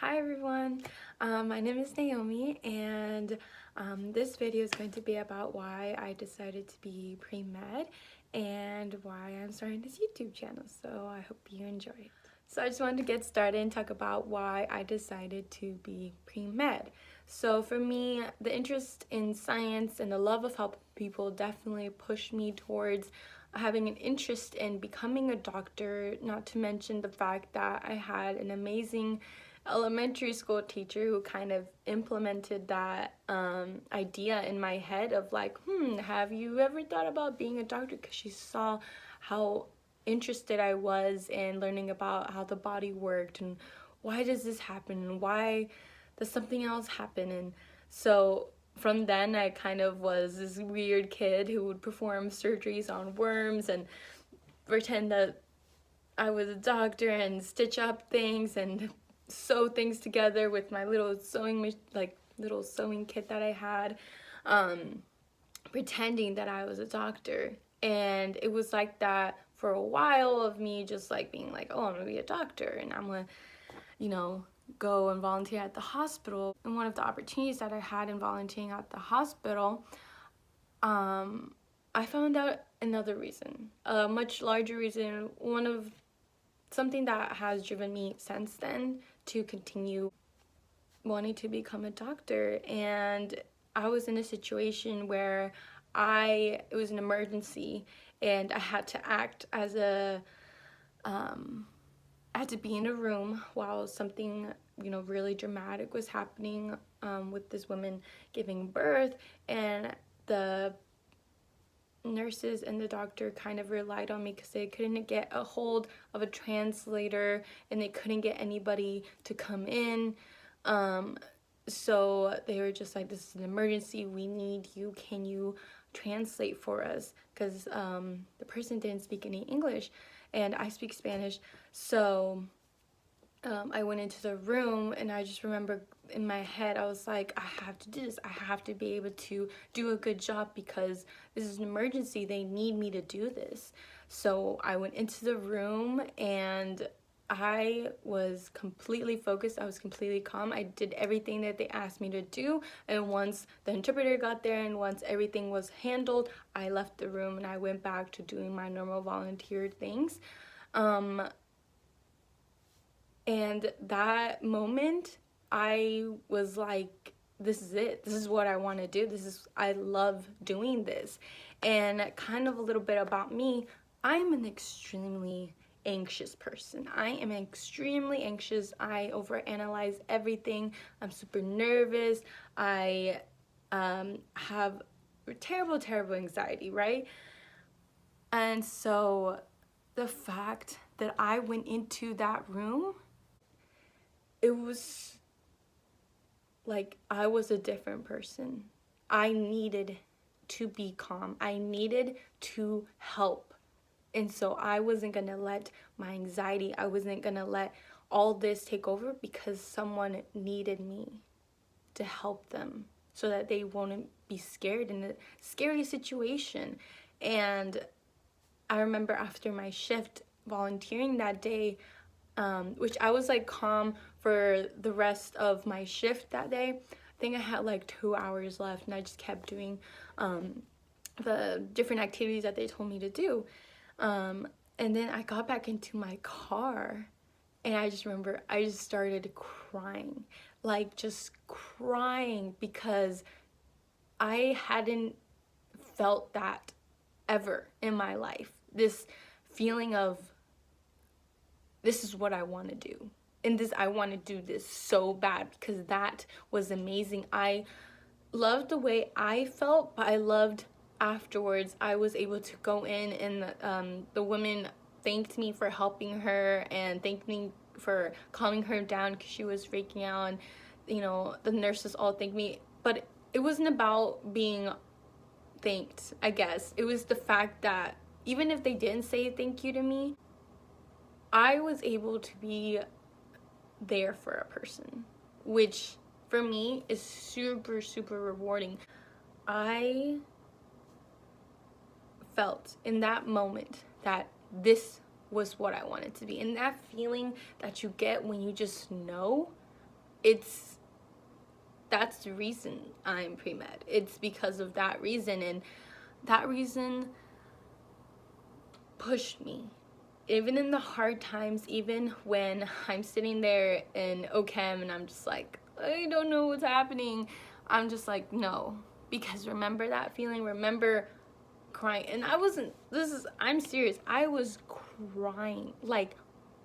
Hi everyone, my name is Naomi, and this video is going to be about why I decided to be pre-med and why I'm starting this YouTube channel, so I hope you enjoy it. So I just wanted to get started and talk about why I decided to be pre-med. So for me, the interest in science and the love of helping people definitely pushed me towards having an interest in becoming a doctor, not to mention the fact that I had an amazing elementary school teacher who kind of implemented that idea in my head of like, have you ever thought about being a doctor? Because she saw how interested I was in learning about how the body worked and why does this happen and why does something else happen. And so from then I kind of was this weird kid who would perform surgeries on worms and pretend that I was a doctor and stitch up things and sew things together with my little little sewing kit that I had, pretending that I was a doctor. And it was like that for a while of me just like being like, oh, I'm gonna be a doctor and I'm gonna, go and volunteer at the hospital. And one of the opportunities that I had in volunteering at the hospital, I found out another reason, a much larger reason, something that has driven me since then to continue wanting to become a doctor. And I was in a situation where it was an emergency and I had to act as I had to be in a room while something, really dramatic was happening with this woman giving birth, and the nurses and the doctor kind of relied on me because they couldn't get a hold of a translator and they couldn't get anybody to come in. So they were just like, this is an emergency, we need you, can you translate for us? Because the person didn't speak any English and I speak Spanish. So I went into the room and I just remember in my head I was like, I have to do this, I have to be able to do a good job because this is an emergency, they need me to do this. So I went into the room and I was completely focused, I was completely calm, I did everything that they asked me to do, and once the interpreter got there and once everything was handled, I left the room and I went back to doing my normal volunteer things. And that moment, I was like, this is it. This is what I want to do. I love doing this. And kind of a little bit about me, I'm an extremely anxious person. I am extremely anxious. I overanalyze everything. I'm super nervous. I have terrible anxiety, right? And so the fact that I went into that room, it was like I was a different person. I needed to be calm. I needed to help. And so I wasn't gonna let my anxiety, I wasn't gonna let all this take over because someone needed me to help them so that they won't be scared in a scary situation. And I remember after my shift volunteering that day, which I was like calm for the rest of my shift that day. I think I had like 2 hours left and I just kept doing the different activities that they told me to do. And then I got back into my car and I just remember I just started crying, like just crying because I hadn't felt that ever in my life. This feeling of, this is what I want to do. And I want to do this so bad because that was amazing. I loved the way I felt, but I loved afterwards. I was able to go in and the woman thanked me for helping her and thanked me for calming her down because she was freaking out. And, the nurses all thanked me. But it wasn't about being thanked, I guess. It was the fact that even if they didn't say thank you to me, I was able to be there for a person, which for me is super rewarding. I felt in that moment that this was what I wanted to be. And that feeling that you get when you just know, it's that's the reason I'm pre-med. It's because of that reason, and that reason pushed me. Even in the hard times, even when I'm sitting there in OChem and I'm just like, I don't know what's happening, I'm just like, no. Because remember that feeling? Remember crying? And I'm serious. I was crying, like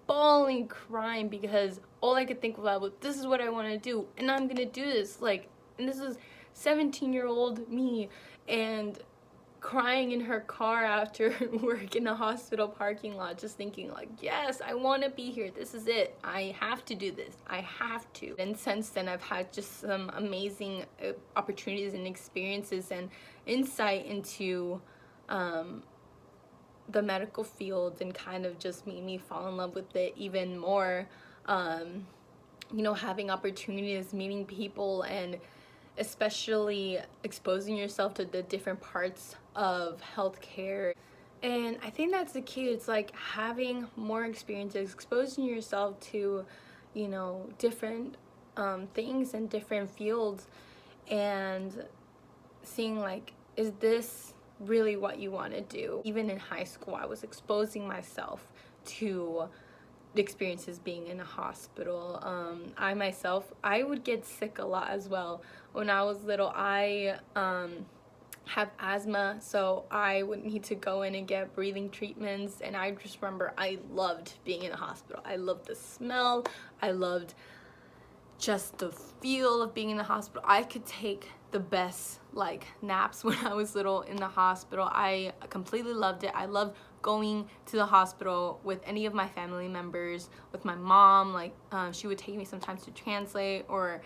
bawling, crying, because all I could think about was, this is what I want to do, and I'm gonna do this. Like, and this was 17-year-old me, and crying in her car after work in a hospital parking lot, just thinking like, yes, I want to be here, this is it, I have to do this, I have to. And since then I've had just some amazing opportunities and experiences and insight into the medical field, and kind of just made me fall in love with it even more. You know, having opportunities, meeting people, and especially exposing yourself to the different parts of healthcare. And I think that's the key. It's like having more experiences, exposing yourself to, you know, different things and different fields, and seeing like, is this really what you want to do? Even in high school, I was exposing myself to the experiences being in a hospital. I would get sick a lot as well. When I was little, I have asthma, so I would need to go in and get breathing treatments, and I just remember I loved being in a hospital. I loved the smell, I loved just the feel of being in the hospital. I could take the best like naps when I was little in the hospital. I completely loved it. I loved going to the hospital with any of my family members, with my mom. Like she would take me sometimes to translate, or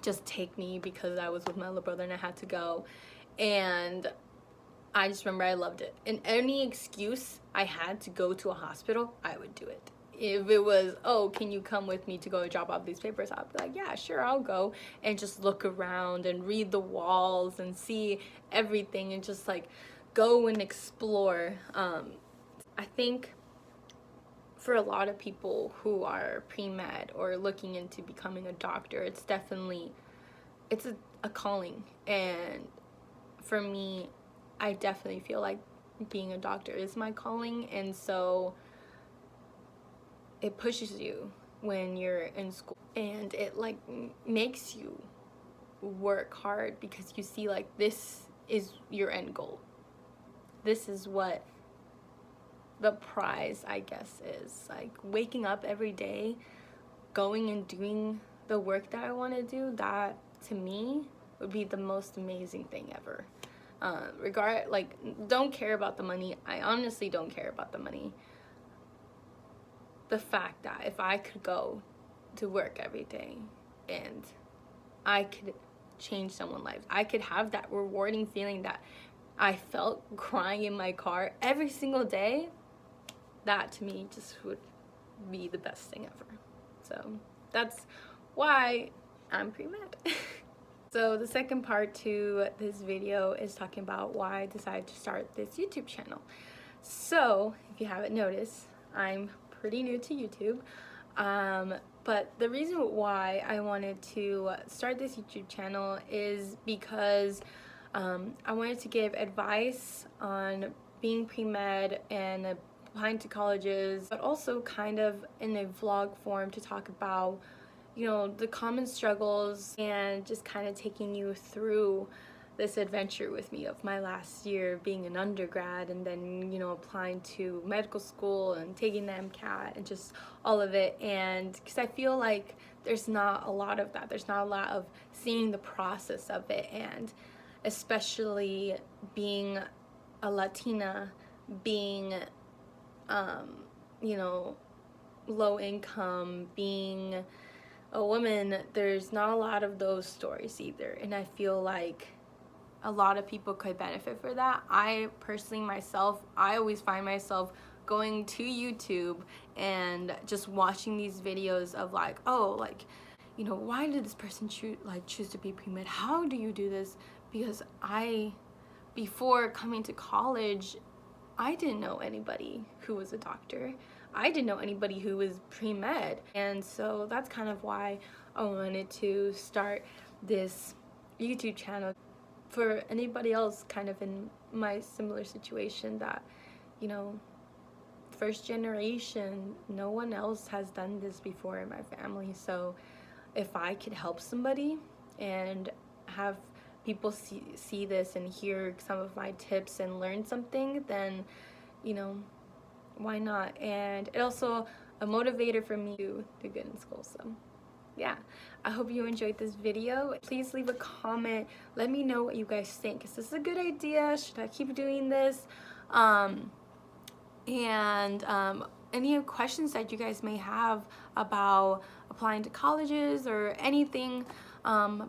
just take me because I was with my little brother and I had to go. And I just remember I loved it. And any excuse I had to go to a hospital, I would do it. If it was, oh, can you come with me to go drop off these papers, I'd be like, yeah, sure, I'll go. And just look around and read the walls and see everything, and just like go and explore. I think for a lot of people who are pre-med or looking into becoming a doctor, it's definitely, it's a calling. And for me, I definitely feel like being a doctor is my calling. And so it pushes you when you're in school, and it like makes you work hard, because you see like, this is your end goal. This is what the prize, I guess, is. Like waking up every day, going and doing the work that I want to do, that to me would be the most amazing thing ever. Like, don't care about the money. I honestly don't care about the money. The fact that if I could go to work every day and I could change someone's life, I could have that rewarding feeling that I felt crying in my car every single day, that to me just would be the best thing ever. So that's why I'm pre-med. So the second part to this video is talking about why I decided to start this YouTube channel. So if you haven't noticed, I'm pretty new to YouTube, but the reason why I wanted to start this YouTube channel is because I wanted to give advice on being pre-med and applying to colleges, but also kind of in a vlog form to talk about, you know, the common struggles, and just kind of taking you through this adventure with me of my last year being an undergrad, and then, you know, applying to medical school and taking the MCAT and just all of it. And because I feel like there's not a lot of that, there's not a lot of seeing the process of it, and especially being a Latina, being you know, low income, being a woman, there's not a lot of those stories either. And I feel like a lot of people could benefit for that. I personally myself, I always find myself going to YouTube and just watching these videos of like, oh, like, you know, why did this person choose to be pre-med? How do you do this? Because before coming to college, I didn't know anybody who was a doctor. I didn't know anybody who was pre-med. And so that's kind of why I wanted to start this YouTube channel for anybody else kind of in my similar situation that, you know, first generation, no one else has done this before in my family. So if I could help somebody and have people see this and hear some of my tips and learn something, then, you know, why not? And it also a motivator for me to do good in school. So yeah, I hope you enjoyed this video. Please leave a comment. Let me know what you guys think. Is this a good idea? Should I keep doing this? Any questions that you guys may have about applying to colleges or anything,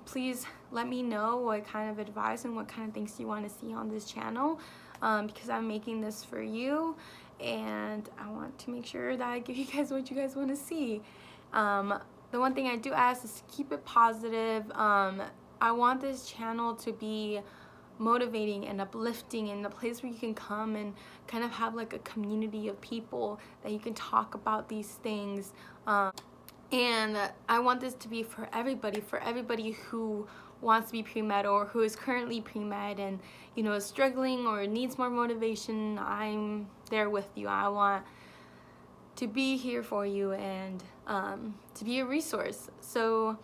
please let me know what kind of advice and what kind of things you want to see on this channel, because I'm making this for you and I want to make sure that I give you guys what you guys want to see. The one thing I do ask is to keep it positive. I want this channel to be motivating and uplifting, and a place where you can come and kind of have like a community of people that you can talk about these things. And I want this to be for everybody who wants to be pre-med or who is currently pre-med and, you know, is struggling or needs more motivation. I'm there with you. I want to be here for you and to be a resource. So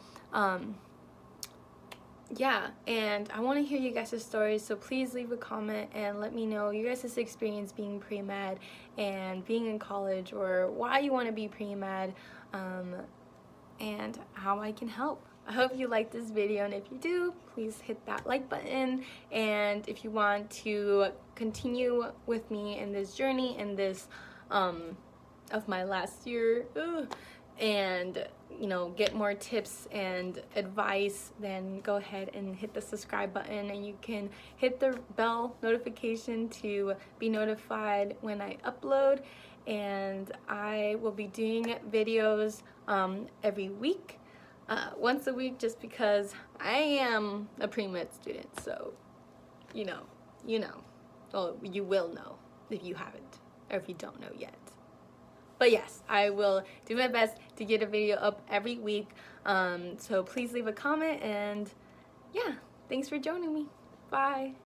yeah, and I want to hear you guys' stories, so please leave a comment and let me know your guys' experience being pre-med and being in college, or why you want to be pre-med, and how I can help. I hope you liked this video, and if you do, please hit that like button. And if you want to continue with me in this journey, in this of my last year, and, you know, get more tips and advice, then go ahead and hit the subscribe button, and you can hit the bell notification to be notified when I upload. And I will be doing videos every week, once a week, just because I am a pre-med student. So you know, well, you will know if you haven't, or if you don't know yet. But yes, I will do my best to get a video up every week. So please leave a comment, and yeah, thanks for joining me. Bye.